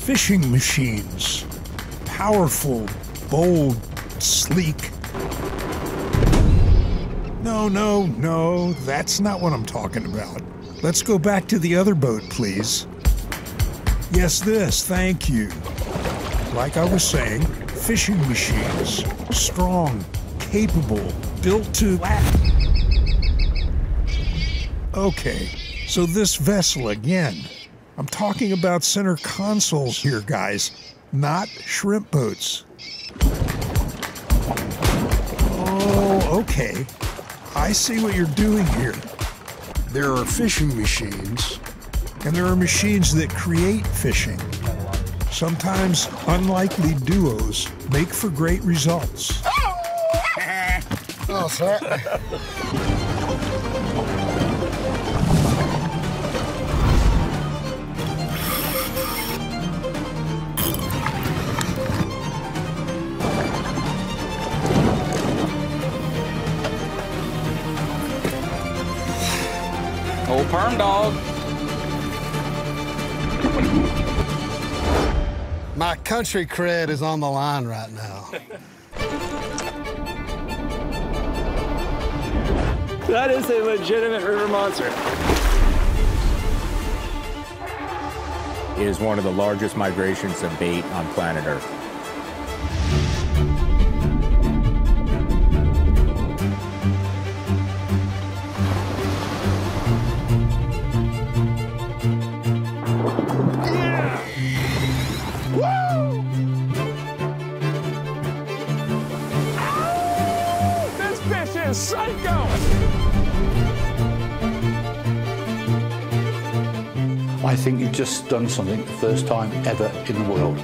fishing machines. Powerful, bold, sleek. No, that's not what I'm talking about. Let's go back to the other boat, please. Yes, this, thank you. Like I was saying, fishing machines. Strong, capable, built to last. Okay, so this vessel again. I'm talking about center consoles here, guys, not shrimp boats. Oh, okay. I see what you're doing here. There are fishing machines, and there are machines that create fishing. Sometimes unlikely duos make for great results. Oh, sir. Old perm dog. My country cred is on the line right now. That is a legitimate river monster. It is one of the largest migrations of bait on planet Earth. Psycho! I think you've just done something the first time ever in the world.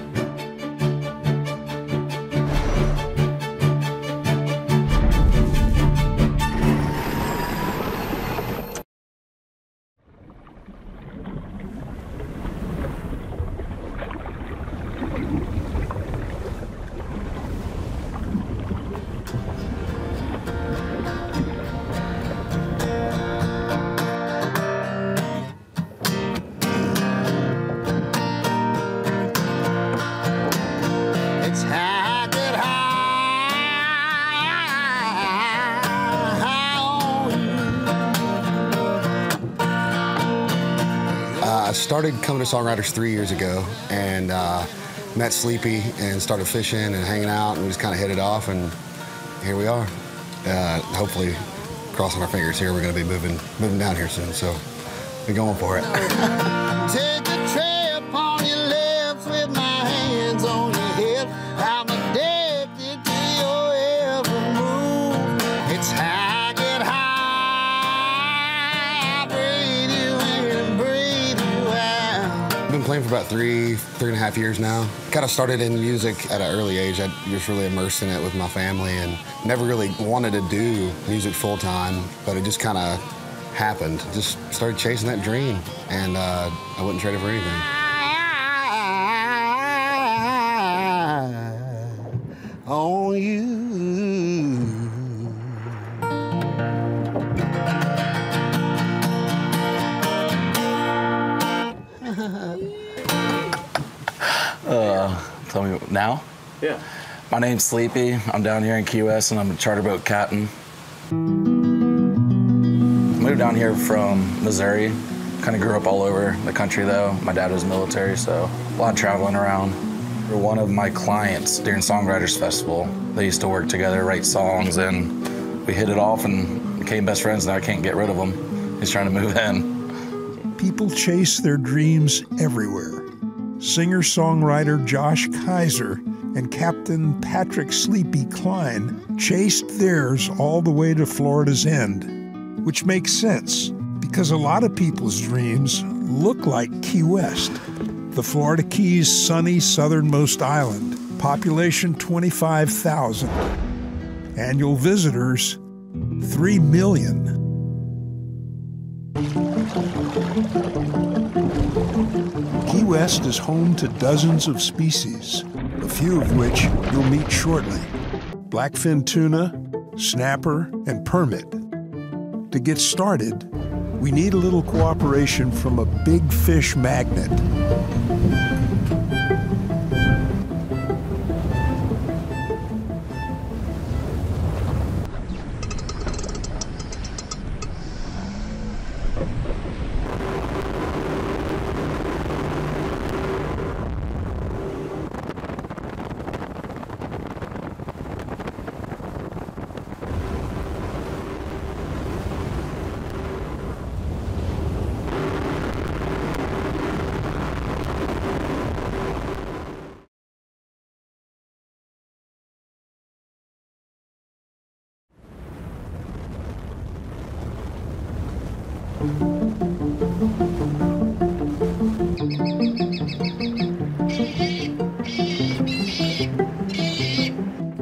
I started coming to Songwriters 3 years ago and met Sleepy and started fishing and hanging out, and we just kind of hit it off, and here we are. Hopefully, crossing our fingers here, we're going to be moving down here soon, so we're going for it. Take a trip on your lips with my hands on your hip. I'm addicted to your every move. It's how I get high, breathe you in and breathe you out. I've been playing for about three and a half years now. Kind of started in music at an early age. I was really immersed in it with my family and never really wanted to do music full time, but it just kind of happened. Just started chasing that dream, and I wouldn't trade it for anything. On you. Tell me now? Yeah. My name's Sleepy. I'm down here in Key West, and I'm a charter boat captain. Moved down here from Missouri. Kind of grew up all over the country, though. My dad was military, so a lot of traveling around. For one of my clients during Songwriters Festival, they used to work together, write songs, and we hit it off and became best friends. Now I can't get rid of him. He's trying to move in. People chase their dreams everywhere. Singer-songwriter Josh Kaiser and Captain Patrick Sleepy Klein chased theirs all the way to Florida's end, which makes sense because a lot of people's dreams look like Key West, the Florida Keys' sunny southernmost island, population 25,000, annual visitors 3 million. Key West is home to dozens of species, a few of which you'll meet shortly. Blackfin tuna, snapper, and permit. To get started, we need a little cooperation from a big fish magnet.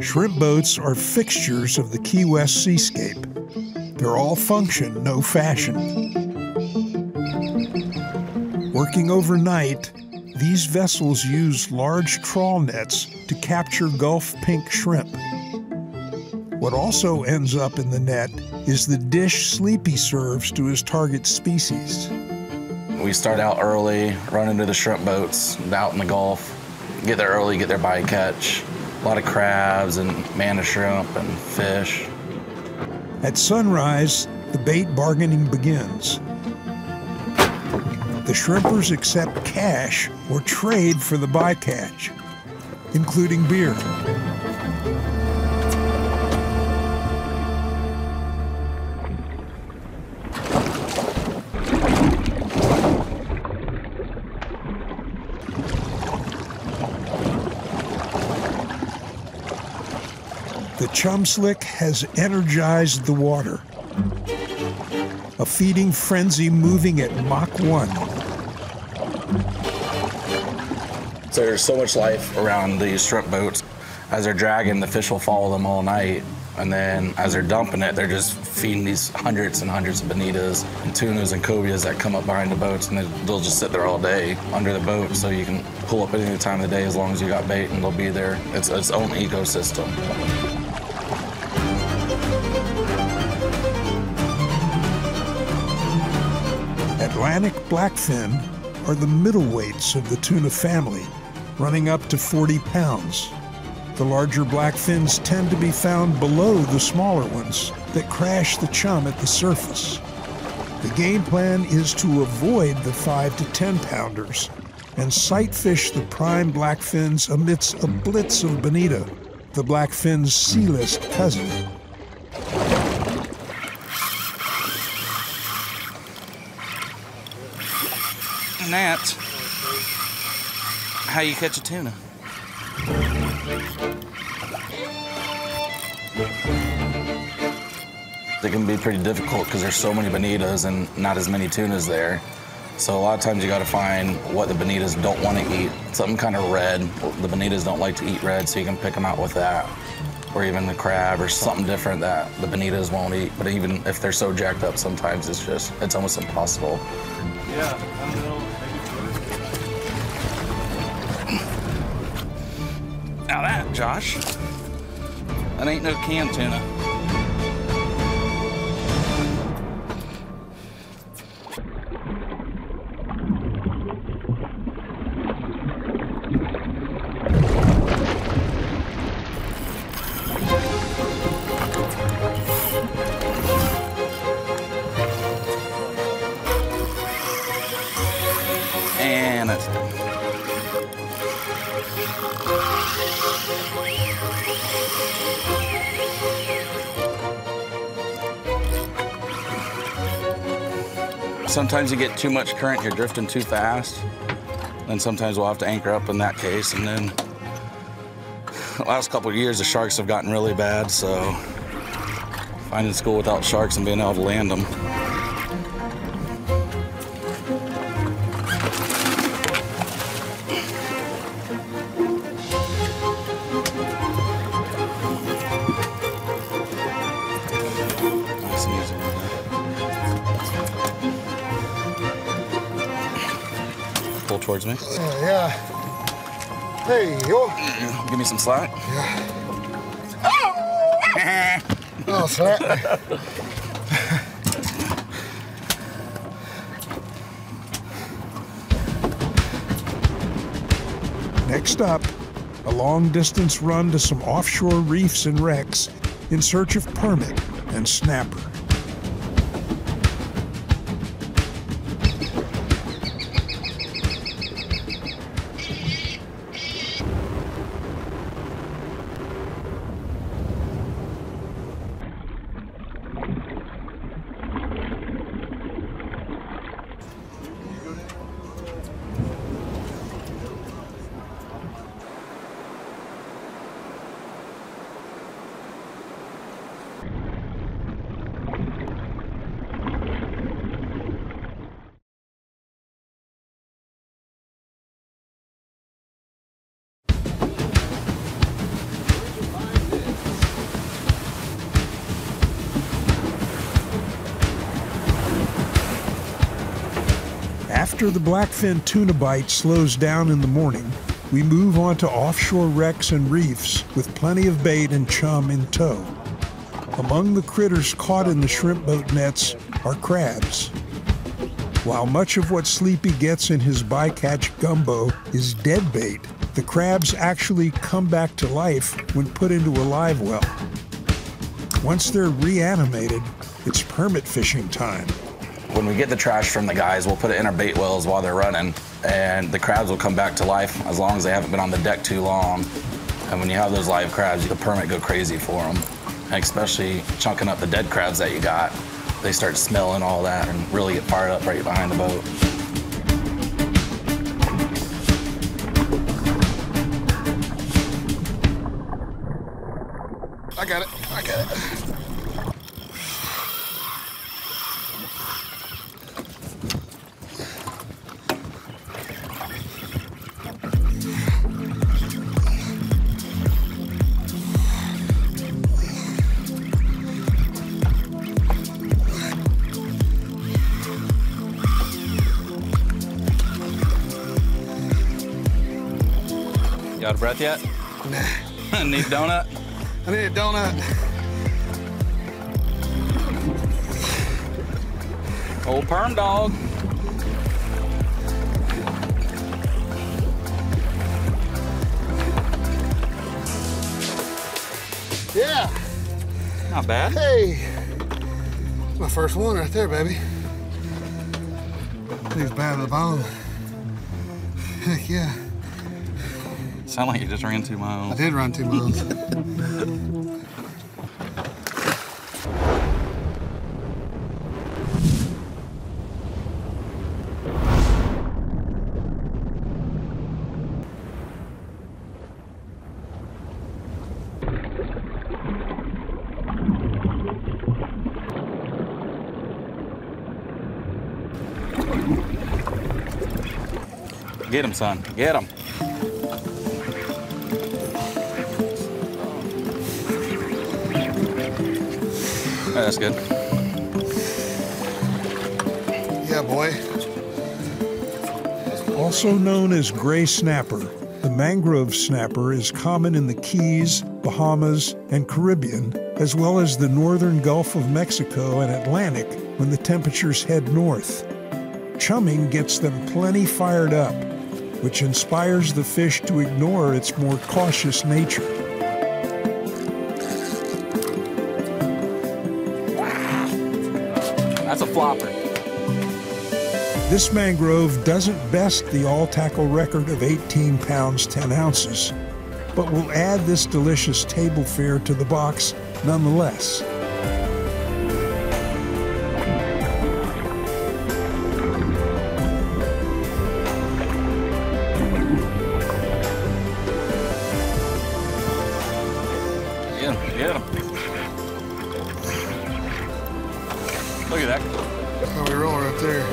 Shrimp boats are fixtures of the Key West seascape. They're all function, no fashion. Working overnight, these vessels use large trawl nets to capture Gulf pink shrimp. What also ends up in the net is the dish Sleepy serves to his target species. We start out early, run into the shrimp boats out in the Gulf, get there early, get their bycatch. A lot of crabs and manna shrimp and fish. At sunrise, the bait bargaining begins. The shrimpers accept cash or trade for the bycatch, including beer. The chum slick has energized the water. A feeding frenzy moving at Mach 1. So there's so much life around these shrimp boats. As they're dragging, the fish will follow them all night. And then as they're dumping it, they're just feeding these hundreds and hundreds of bonitas and tunas and cobias that come up behind the boats, and they'll just sit there all day under the boat. So you can pull up at any time of the day as long as you got bait, and they'll be there. It's its own ecosystem. Atlantic blackfin are the middleweights of the tuna family, running up to 40 pounds. The larger blackfins tend to be found below the smaller ones that crash the chum at the surface. The game plan is to avoid the 5 to 10 pounders and sight fish the prime blackfins amidst a blitz of bonita, the blackfin's sea-list cousin. And that's how you catch a tuna. It can be pretty difficult because there's so many bonitas and not as many tunas there. So a lot of times you got to find what the bonitas don't want to eat. Something kind of red. The bonitas don't like to eat red, so you can pick them out with that. Or even the crab or something different that the bonitas won't eat. But even if they're so jacked up, sometimes it's almost impossible. Yeah, Now that, Josh, that ain't no canned tuna. And that's it. Sometimes you get too much current, you're drifting too fast. And sometimes we'll have to anchor up in that case. And then the last couple of years, the sharks have gotten really bad, so finding school without sharks and being able to land them. Nice and easy. Pull towards me. Yeah. Hey, yo. Give me some slack. Oh, slap. Next up, a long-distance run to some offshore reefs and wrecks in search of permit and snapper. After the blackfin tuna bite slows down in the morning, we move on to offshore wrecks and reefs with plenty of bait and chum in tow. Among the critters caught in the shrimp boat nets are crabs. While much of what Sleepy gets in his bycatch gumbo is dead bait, the crabs actually come back to life when put into a live well. Once they're reanimated, it's permit fishing time. When we get the trash from the guys, we'll put it in our bait wells while they're running, and the crabs will come back to life as long as they haven't been on the deck too long. And when you have those live crabs, the permit go crazy for them. And especially chunking up the dead crabs that you got, they start smelling all that and really get fired up right behind the boat. I got it. You out of breath yet? Nah. Need a donut? I need a donut. Old perm dog. Yeah. Not bad. Hey. My first one right there, baby. He's bad to the bone. Heck yeah. Sound like you just ran 2 miles. I did run 2 miles. Get him, son. Get him. Oh, that's good. Yeah, boy. Also known as gray snapper, the mangrove snapper is common in the Keys, Bahamas, and Caribbean, as well as the northern Gulf of Mexico and Atlantic when the temperatures head north. Chumming gets them plenty fired up, which inspires the fish to ignore its more cautious nature. That's a flopper. This mangrove doesn't best the all-tackle record of 18 pounds 10 ounces, but will add this delicious table fare to the box nonetheless. Get him. Look at that. How we roll right there.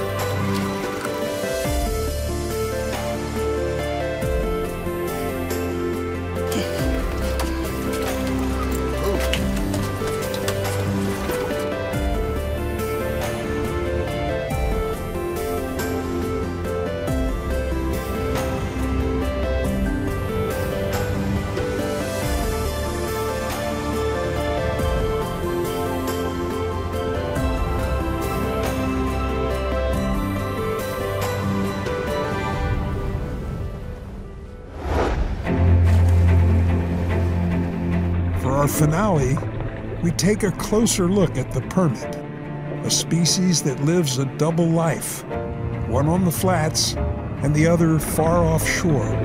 For our finale, we take a closer look at the permit, a species that lives a double life, one on the flats and the other far offshore.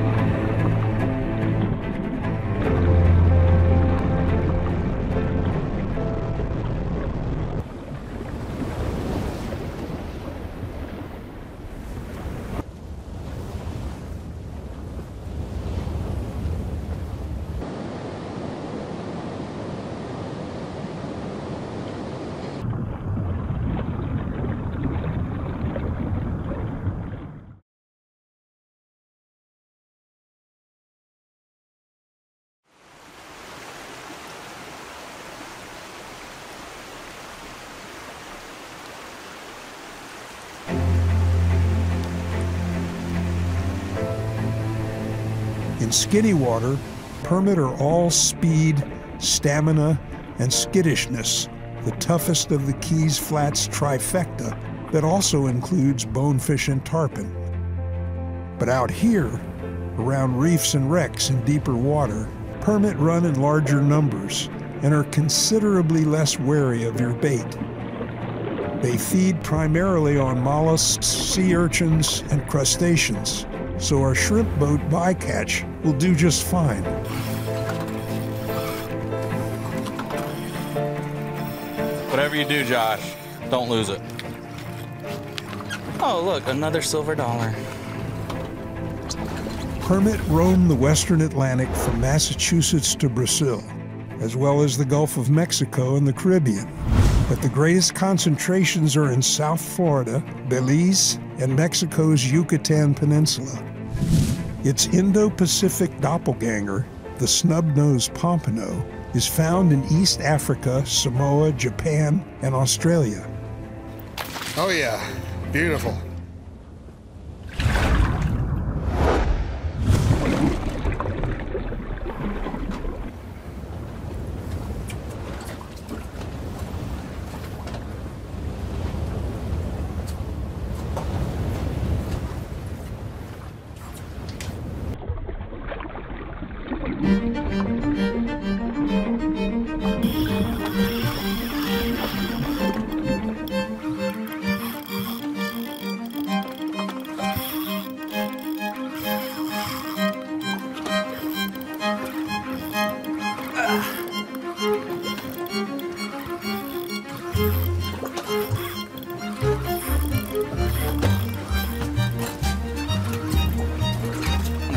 skinny water, permit are all speed, stamina, and skittishness, the toughest of the Keys Flats trifecta that also includes bonefish and tarpon. But out here, around reefs and wrecks in deeper water, permit run in larger numbers and are considerably less wary of your bait. They feed primarily on mollusks, sea urchins, and crustaceans, so our shrimp boat bycatch will do just fine. Whatever you do, Josh, don't lose it. Oh, look, another silver dollar. Permit roam the western Atlantic from Massachusetts to Brazil, as well as the Gulf of Mexico and the Caribbean. But the greatest concentrations are in South Florida, Belize, and Mexico's Yucatan Peninsula. Its Indo-Pacific doppelganger, the snub-nosed pompano, is found in East Africa, Samoa, Japan, and Australia. Oh yeah, beautiful.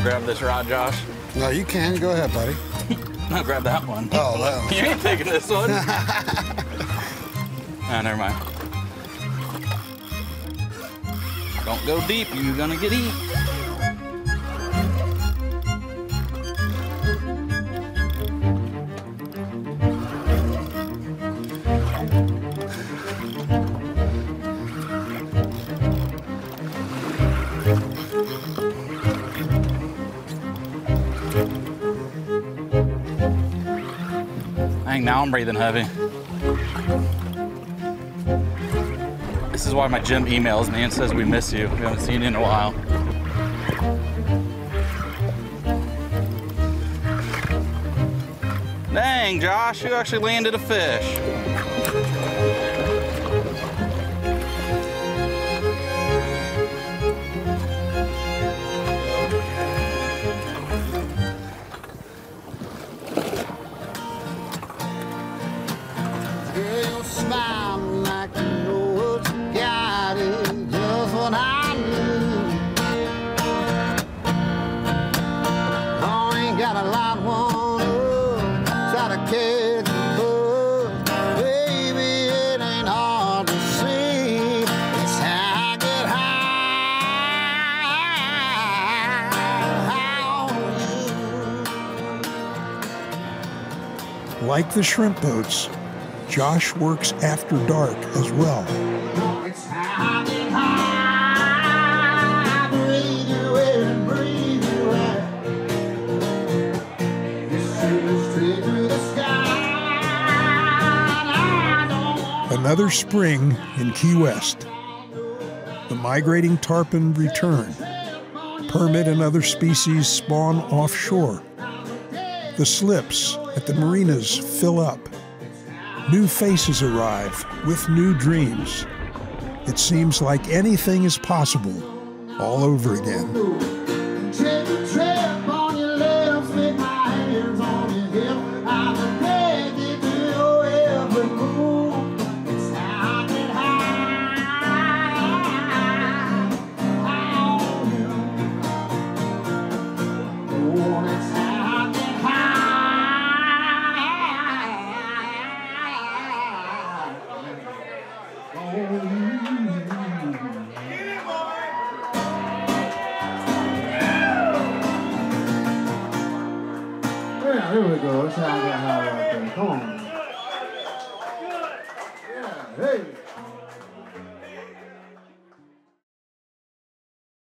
Grab this rod, Josh. No, you can. Go ahead, buddy. No, grab that one. Oh, that You ain't taking this one. Never mind. Don't go deep, you're gonna get eat. Dang, now I'm breathing heavy. This is why my gym emails me and says we miss you. We haven't seen you in a while. Dang, Josh, you actually landed a fish. Like the shrimp boats, Josh works after dark as well. Another spring in Key West. The migrating tarpon return. Permit and other species spawn offshore. The slips at the marinas fill up. New faces arrive with new dreams. It seems like anything is possible all over again. Here we go. Let's have that right there. Come on.